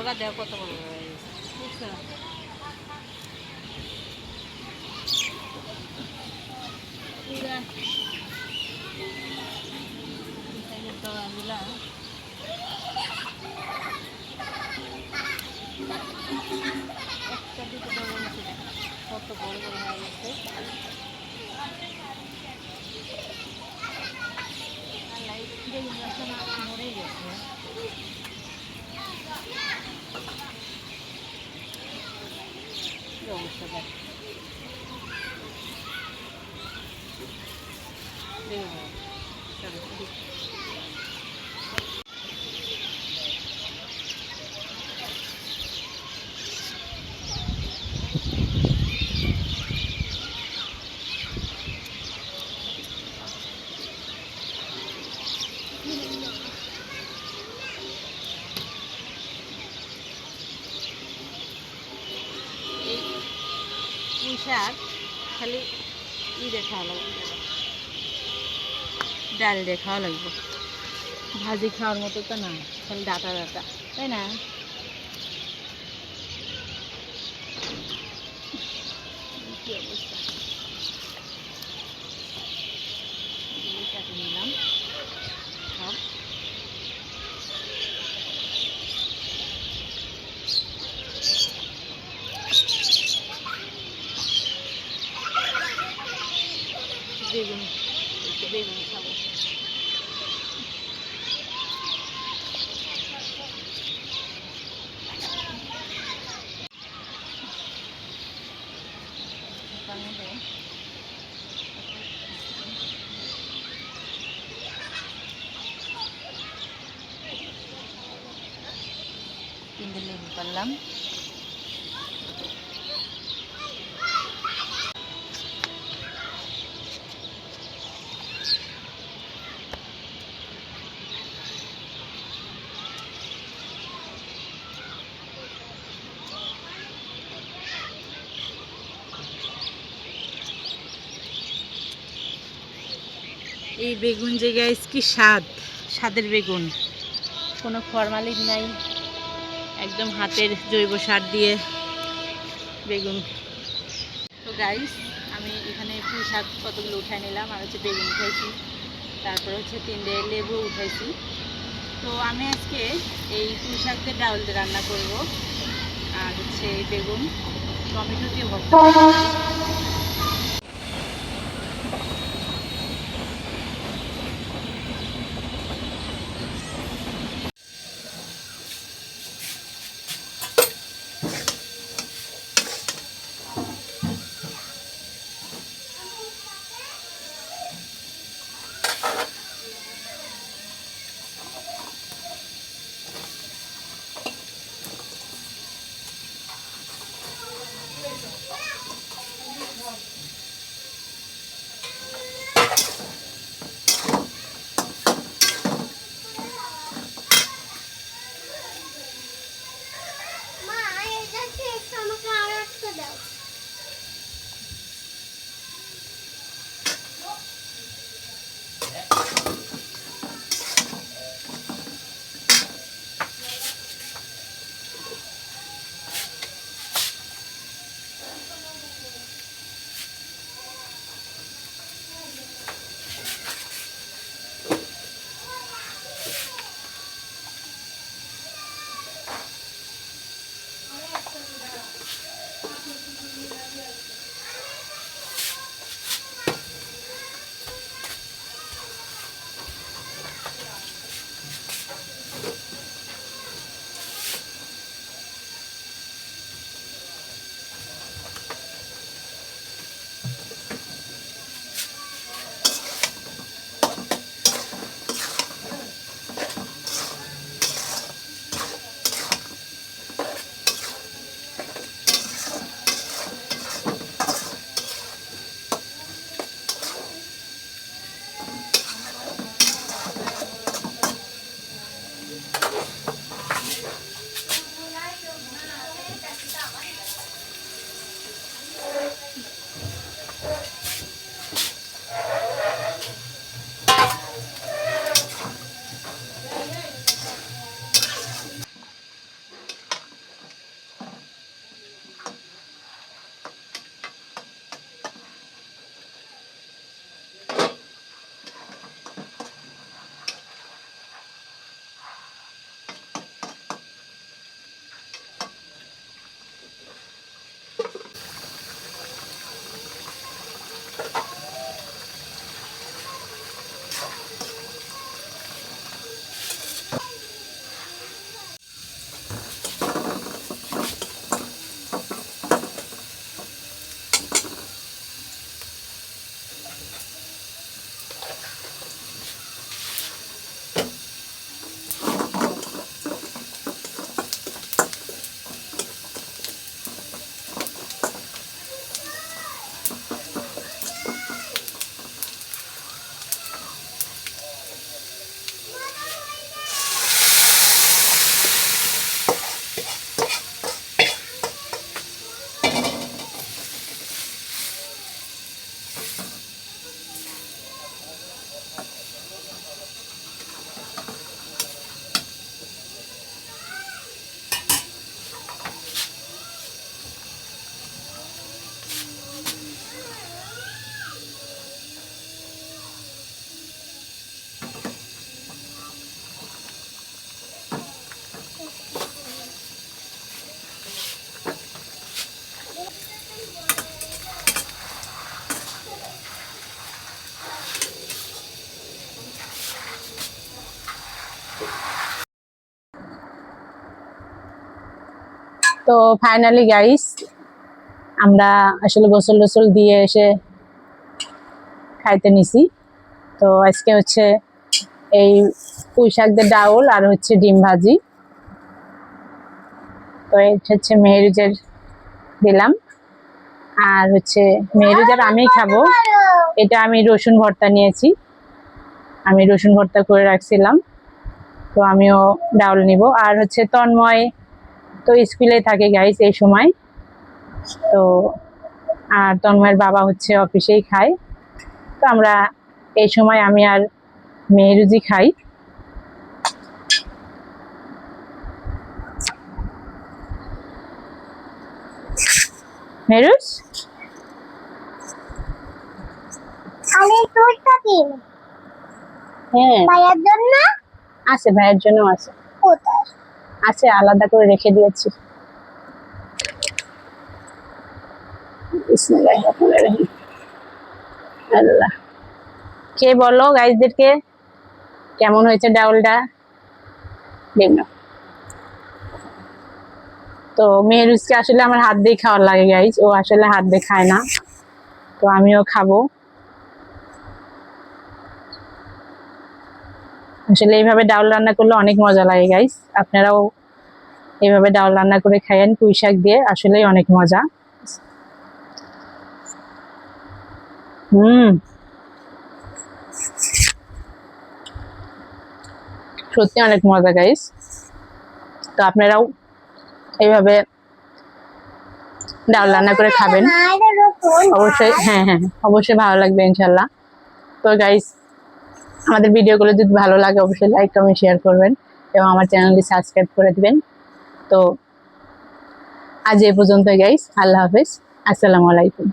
গা দেওয়া কত বড় হয়ে গেছে বুঝছো দড়াগুলা একটা দুটো দড়া নিচে কত বড় বড় হয়ে গেছে আর লাইট বেগুন গাছটা না মরেই গেছে কি অবস্থা দেখ বেগুন চলো পুঁই শাক খালি দিয়ে খাওয়া লাগবে ডাল দিয়ে খাওয়া লাগবে ভাজি খাওয়ার মতো তো না খালি ডাটা ডাটা তাই না কি অবস্থা কাটে নিলাম সব বেগুন একটু বেগুন খাবো তিনটে লেবু পারলাম এই বেগুন যে গাইস কি স্বাদের বেগুন কোনো ফরমালিন নাই একদম হাতের জৈব সার দিয়ে বেগুন তো গাইস আমি এখানে পুঁই শাক কতগুলো উঠাই নিলাম আর হচ্ছে বেগুন উঠাইছি তারপরে হচ্ছে তিনটে লেবু উঠাইছি তো আমি আজকে এই পুঁই শাক দিয়ে ডাউল দিয়ে রান্না করব আর হচ্ছে বেগুন টমেটো দিয়ে ভর্তা তো ফাইনালি গাইস আমরা আসলে গোসল টোসল দিয়ে এসে খাইতে নিছি। তো আজকে হচ্ছে এই পুঁই শাক দিয়ে ডাউল আর হচ্ছে ডিম ভাজি। তো এটা হচ্ছে মেহেরুজের দিলাম, আর হচ্ছে মেহেরুজের আমি খাবো। এটা আমি রসুন ভর্তা নিয়েছি, আমি রসুন ভর্তা করে রাখছিলাম। তো আমিও ডাউল নিব। আর হচ্ছে তন্ময় তো স্কুলে থাকে গাইস এই সময়, তো আর তন্ময়ের বাবা হচ্ছে অফিসেই খায়। তো আমরা এই সময় আমি আর মেহেরুজি খাই। মেহেরুজ হ্যাঁ ভাইয়ার জন্য আছে, ভাইয়ের জন্য আছে, কোথায় আছে আলাদা করে রেখে দিয়েছি। বিসমিল্লাহিররহমানিররহিম। আল্লাহ, কে বলো গাইসদেরকে কেমন হয়েছে ডাউলটা। দেখুন, তো মেহেরুজকে আসলে আমার হাত দিয়ে খাওয়ার লাগে গাইস, ও আসলে হাত দিয়ে খায় না, তো আমিও খাবো। আসলে এইভাবে ডাউল রান্না করলে অনেক মজা লাগে গাইস, আপনারাও এইভাবে ডাউল রান্না করে খাইয়েন পুঁই শাক দিয়ে, আসলেই অনেক মজা। সত্যি অনেক মজা গাইস। তো আপনারাও এইভাবে ডাউল রান্না করে খাবেন অবশ্যই। হ্যাঁ হ্যাঁ, অবশ্যই ভালো লাগবে ইনশাল্লাহ। তো গাইস আমাদের ভিডিওগুলো যদি ভালো লাগে অবশ্যই লাইক কমেন্ট শেয়ার করবেন এবং আমার চ্যানেলটি সাবস্ক্রাইব করে দিবেন। তো আজ এই পর্যন্ত গাইস, আল্লাহ হাফেজ, আসসালামু আলাইকুম।